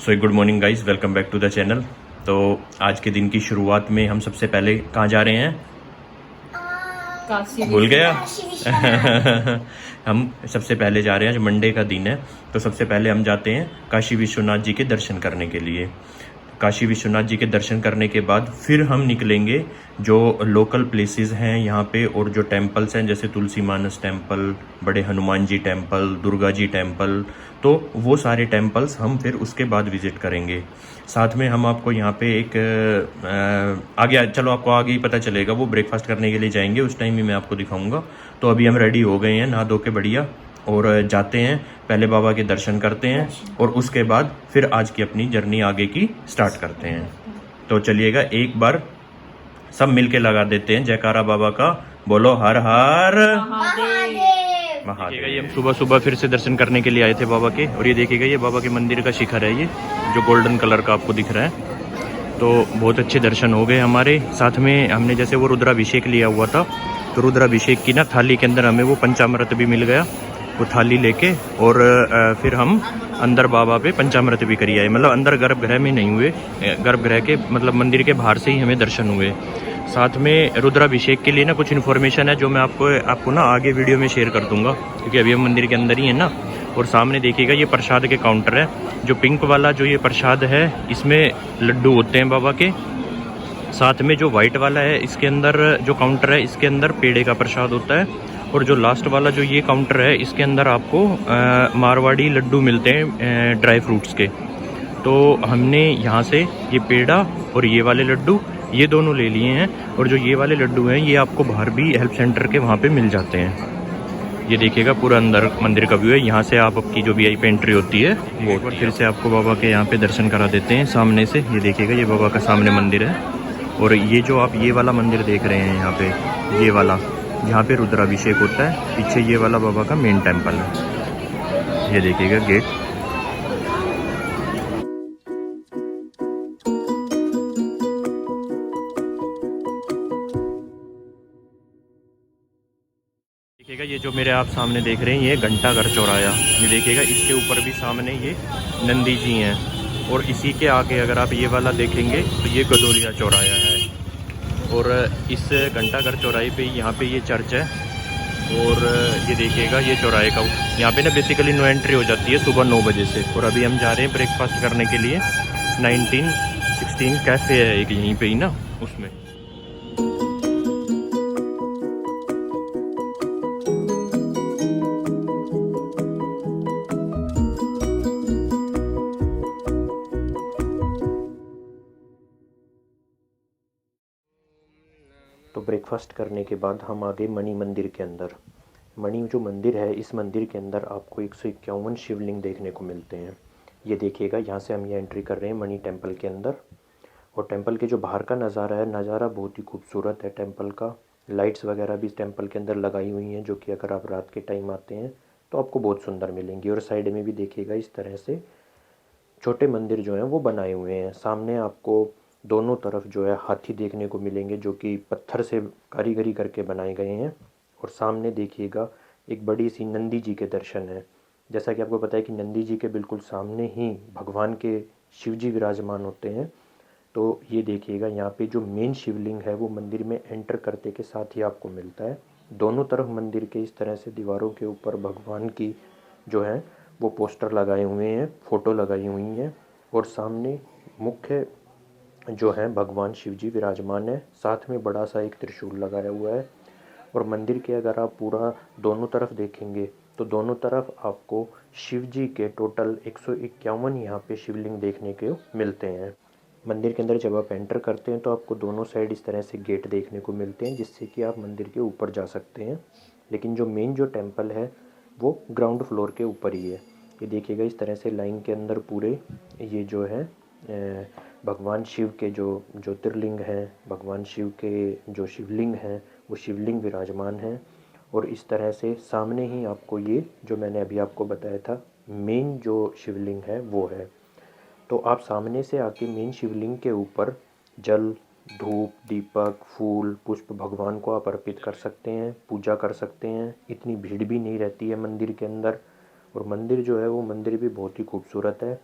So good morning guys, welcome back to the channel. तो आज के दिन की शुरुआत में हम सबसे पहले कहाँ जा रहे हैं? काशी भूल गया। विश्वनाथ। हम सबसे पहले जा रहे हैं, आज मंडे का दिन है, तो सबसे पहले हम जाते हैं काशी विश्वनाथ जी के दर्शन करने के लिए। काशी विश्वनाथ जी के दर्शन करने के बाद फिर हम निकलेंगे जो लोकल प्लेसेस हैं यहाँ पे, और जो टेम्पल्स हैं जैसे तुलसी मानस टेम्पल, बड़े हनुमान जी टेम्पल, दुर्गा जी टेम्पल, तो वो सारे टेम्पल्स हम फिर उसके बाद विजिट करेंगे। साथ में हम आपको यहाँ पे एक आगे, चलो आपको आगे ही पता चलेगा, वो ब्रेकफास्ट करने के लिए जाएंगे, उस टाइम ही मैं आपको दिखाऊंगा। तो अभी हम रेडी हो गए हैं नहा धो के बढ़िया, और जाते हैं, पहले बाबा के दर्शन करते हैं और उसके बाद फिर आज की अपनी जर्नी आगे की स्टार्ट करते हैं। तो चलिएगा, एक बार सब मिलके लगा देते हैं जयकारा बाबा का, बोलो हर हर महादेव। ये हम सुबह सुबह फिर से दर्शन करने के लिए आए थे बाबा के, और ये देखिएगा ये बाबा के मंदिर का शिखर है, ये जो गोल्डन कलर का आपको दिख रहा है। तो बहुत अच्छे दर्शन हो गए हमारे। साथ में हमने जैसे वो रुद्राभिषेक लिया हुआ था, तो रुद्राभिषेक की ना थाली के अंदर हमें वो पंचामृत भी मिल गया, वो थाली लेके, और फिर हम अंदर बाबा पे पंचामृत भी करी आए। मतलब अंदर गर्भगृह में नहीं हुए, गर्भगृह के मतलब मंदिर के बाहर से ही हमें दर्शन हुए। साथ में रुद्राभिषेक के लिए ना कुछ इन्फॉर्मेशन है जो मैं आपको ना आगे वीडियो में शेयर कर दूंगा, क्योंकि अभी हम मंदिर के अंदर ही है ना। और सामने देखिएगा ये प्रसाद के काउंटर है, जो पिंक वाला जो ये प्रसाद है इसमें लड्डू होते हैं बाबा के। साथ में जो वाइट वाला है इसके अंदर जो काउंटर है, इसके अंदर पेड़े का प्रसाद होता है। और जो लास्ट वाला जो ये काउंटर है, इसके अंदर आपको मारवाड़ी लड्डू मिलते हैं ड्राई फ्रूट्स के। तो हमने यहाँ से ये पेड़ा और ये वाले लड्डू, ये दोनों ले लिए हैं। और जो ये वाले लड्डू हैं ये आपको बाहर भी हेल्प सेंटर के वहाँ पे मिल जाते हैं। ये देखिएगा पूरा अंदर मंदिर का व्यू है, यहाँ से आपकी जो VIP एंट्री होती है वो। एक बार फिर से आपको बाबा के यहाँ पे दर्शन करा देते हैं सामने से। ये देखिएगा ये बाबा का सामने मंदिर है, और ये जो आप ये वाला मंदिर देख रहे हैं यहाँ पे, ये वाला जहाँ पे रुद्राभिषेक होता है, पीछे ये वाला बाबा का मेन टेम्पल है। ये देखिएगा गेट। देखिएगा ये जो मेरे आप सामने देख रहे हैं, ये घंटाघर चौराया। ये देखिएगा इसके ऊपर भी सामने ये नंदी जी हैं, और इसी के आगे अगर आप ये वाला देखेंगे तो ये गदोलिया चौराया है। और इस घंटाघर चौराहे पे यहाँ पे ये चर्च है। और ये देखिएगा ये चौराहे का, यहाँ पे ना बेसिकली नो एंट्री हो जाती है सुबह 9 बजे से। और अभी हम जा रहे हैं ब्रेकफास्ट करने के लिए। 1916 कैफ़े है एक यहीं पे ही ना, उसमें। तो ब्रेकफास्ट करने के बाद हम आ गए मणि मंदिर के अंदर। मणि जो मंदिर है, इस मंदिर के अंदर आपको 151 शिवलिंग देखने को मिलते हैं। ये देखिएगा, यहाँ से हम ये एंट्री कर रहे हैं मणि टेम्पल के अंदर। और टेम्पल के जो बाहर का नज़ारा है, नज़ारा बहुत ही खूबसूरत है टेम्पल का। लाइट्स वगैरह भी इस टेम्पल के अंदर लगाई हुई हैं, जो कि अगर आप रात के टाइम आते हैं तो आपको बहुत सुंदर मिलेंगी। और साइड में भी देखिएगा इस तरह से छोटे मंदिर जो हैं वो बनाए हुए हैं। सामने आपको दोनों तरफ जो है हाथी देखने को मिलेंगे, जो कि पत्थर से कारीगरी करके बनाए गए हैं। और सामने देखिएगा एक बड़ी सी नंदी जी के दर्शन है। जैसा कि आपको पता है कि नंदी जी के बिल्कुल सामने ही भगवान के शिव जी विराजमान होते हैं। तो ये देखिएगा यहाँ पे जो मेन शिवलिंग है वो मंदिर में एंटर करते के साथ ही आपको मिलता है। दोनों तरफ मंदिर के इस तरह से दीवारों के ऊपर भगवान की जो है वो पोस्टर लगाए हुए हैं, फ़ोटो लगाई हुई हैं। और सामने मुख्य जो है भगवान शिव जी विराजमान है, साथ में बड़ा सा एक त्रिशूल लगाया हुआ है। और मंदिर के अगर आप पूरा दोनों तरफ देखेंगे तो दोनों तरफ आपको शिव जी के टोटल 151 यहाँ पे शिवलिंग देखने को मिलते हैं। मंदिर के अंदर जब आप एंटर करते हैं तो आपको दोनों साइड इस तरह से गेट देखने को मिलते हैं, जिससे कि आप मंदिर के ऊपर जा सकते हैं। लेकिन जो मेन जो टेम्पल है वो ग्राउंड फ्लोर के ऊपर ही है। ये देखिएगा इस तरह से लाइन के अंदर पूरे ये जो है भगवान शिव के जो ज्योतिर्लिंग हैं, भगवान शिव के जो शिवलिंग हैं वो शिवलिंग विराजमान हैं। और इस तरह से सामने ही आपको ये जो मैंने अभी आपको बताया था मेन जो शिवलिंग है वो है। तो आप सामने से आके मेन शिवलिंग के ऊपर जल, धूप, दीपक, फूल, पुष्प भगवान को आप अर्पित कर सकते हैं, पूजा कर सकते हैं। इतनी भीड़ भी नहीं रहती है मंदिर के अंदर। और मंदिर जो है वो मंदिर भी बहुत ही खूबसूरत है।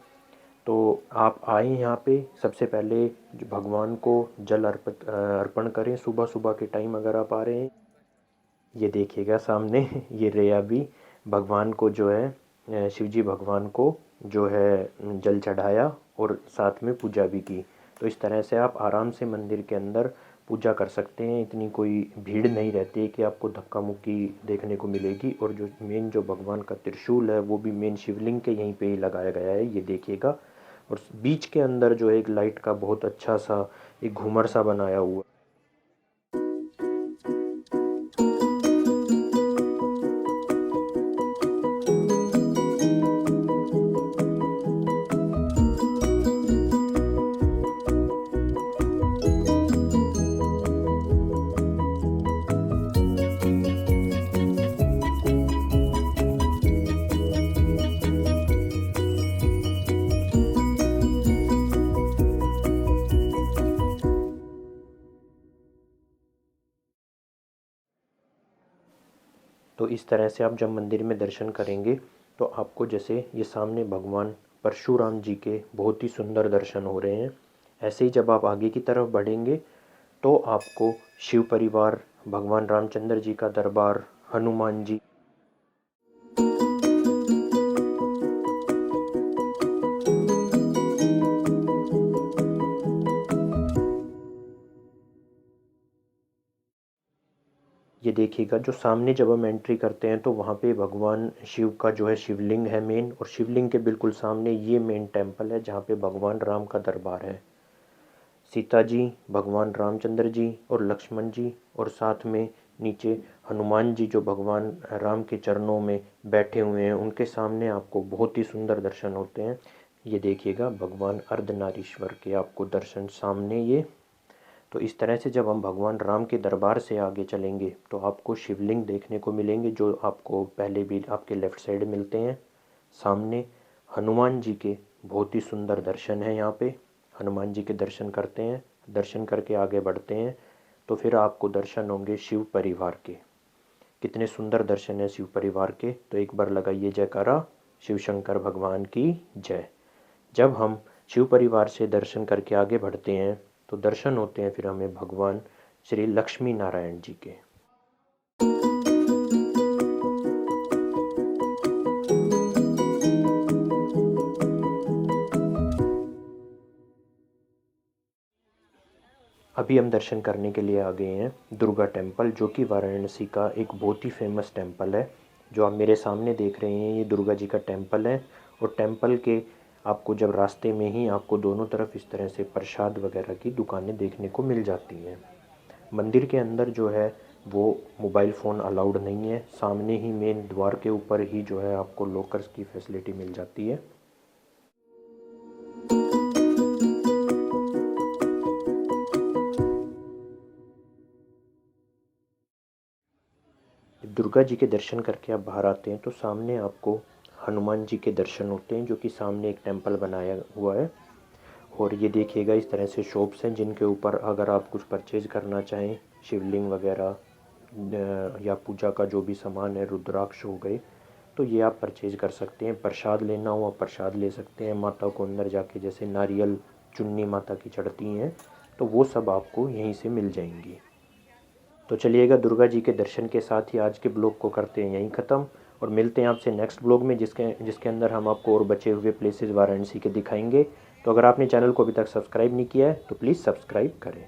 तो आप आए यहाँ पे, सबसे पहले जो भगवान को जल अर्पण करें सुबह सुबह के टाइम अगर आप आ रहे हैं। ये देखिएगा सामने ये रेया भी भगवान को जो है शिव जी भगवान को जो है जल चढ़ाया और साथ में पूजा भी की। तो इस तरह से आप आराम से मंदिर के अंदर पूजा कर सकते हैं। इतनी कोई भीड़ नहीं रहती है कि आपको धक्का मुक्की देखने को मिलेगी। और जो मेन जो भगवान का त्रिशूल है वो भी मेन शिवलिंग के यहीं पे ही लगाया गया है, ये देखिएगा। और बीच के अंदर जो है एक लाइट का बहुत अच्छा सा एक घूमर सा बनाया हुआ। तो इस तरह से आप जब मंदिर में दर्शन करेंगे तो आपको जैसे ये सामने भगवान परशुराम जी के बहुत ही सुंदर दर्शन हो रहे हैं। ऐसे ही जब आप आगे की तरफ बढ़ेंगे तो आपको शिव परिवार, भगवान रामचंद्र जी का दरबार, हनुमान जी, ये देखिएगा जो सामने जब हम एंट्री करते हैं तो वहाँ पे भगवान शिव का जो है शिवलिंग है मेन। और शिवलिंग के बिल्कुल सामने ये मेन टेम्पल है जहाँ पे भगवान राम का दरबार है। सीता जी, भगवान रामचंद्र जी और लक्ष्मण जी, और साथ में नीचे हनुमान जी जो भगवान राम के चरणों में बैठे हुए हैं, उनके सामने आपको बहुत ही सुंदर दर्शन होते हैं। ये देखिएगा भगवान अर्धनारीश्वर के आपको दर्शन सामने ये। तो इस तरह से जब हम भगवान राम के दरबार से आगे चलेंगे तो आपको शिवलिंग देखने को मिलेंगे जो आपको पहले भी आपके लेफ़्ट साइड मिलते हैं। सामने हनुमान जी के बहुत ही सुंदर दर्शन है। यहाँ पे हनुमान जी के दर्शन करते हैं, दर्शन करके आगे बढ़ते हैं तो फिर आपको दर्शन होंगे शिव परिवार के। कितने सुंदर दर्शन है शिव परिवार के। तो एक बार लगाइए जयकारा, शिव शंकर भगवान की जय। जब हम शिव परिवार से दर्शन करके आगे बढ़ते हैं तो दर्शन होते हैं फिर हमें भगवान श्री लक्ष्मी नारायण जी के। अभी हम दर्शन करने के लिए आ गए हैं दुर्गा टेम्पल, जो कि वाराणसी का एक बहुत ही फेमस टेम्पल है। जो आप मेरे सामने देख रहे हैं ये दुर्गा जी का टेम्पल है। और टेम्पल के आपको जब रास्ते में ही आपको दोनों तरफ इस तरह से प्रसाद वगैरह की दुकानें देखने को मिल जाती हैं। मंदिर के अंदर जो है वो मोबाइल फ़ोन अलाउड नहीं है। सामने ही मेन द्वार के ऊपर ही जो है आपको लॉकर्स की फैसिलिटी मिल जाती है। दुर्गा जी के दर्शन करके आप बाहर आते हैं तो सामने आपको हनुमान जी के दर्शन होते हैं, जो कि सामने एक टेम्पल बनाया हुआ है। और ये देखिएगा इस तरह से शॉप्स हैं जिनके ऊपर अगर आप कुछ परचेज़ करना चाहें, शिवलिंग वगैरह या पूजा का जो भी सामान है, रुद्राक्ष हो गए, तो ये आप परचेज़ कर सकते हैं। प्रसाद लेना हो आप प्रसाद ले सकते हैं। माता को अंदर जाके जैसे नारियल चुन्नी माता की चढ़ती हैं तो वो सब आपको यहीं से मिल जाएंगी। तो चलिएगा दुर्गा जी के दर्शन के साथ ही आज के ब्लॉग को करते हैं यहीं ख़त्म। और मिलते हैं आपसे नेक्स्ट ब्लॉग में जिसके अंदर हम आपको और बचे हुए प्लेसेस वाराणसी के दिखाएंगे। तो अगर आपने चैनल को अभी तक सब्सक्राइब नहीं किया है तो प्लीज़ सब्सक्राइब करें।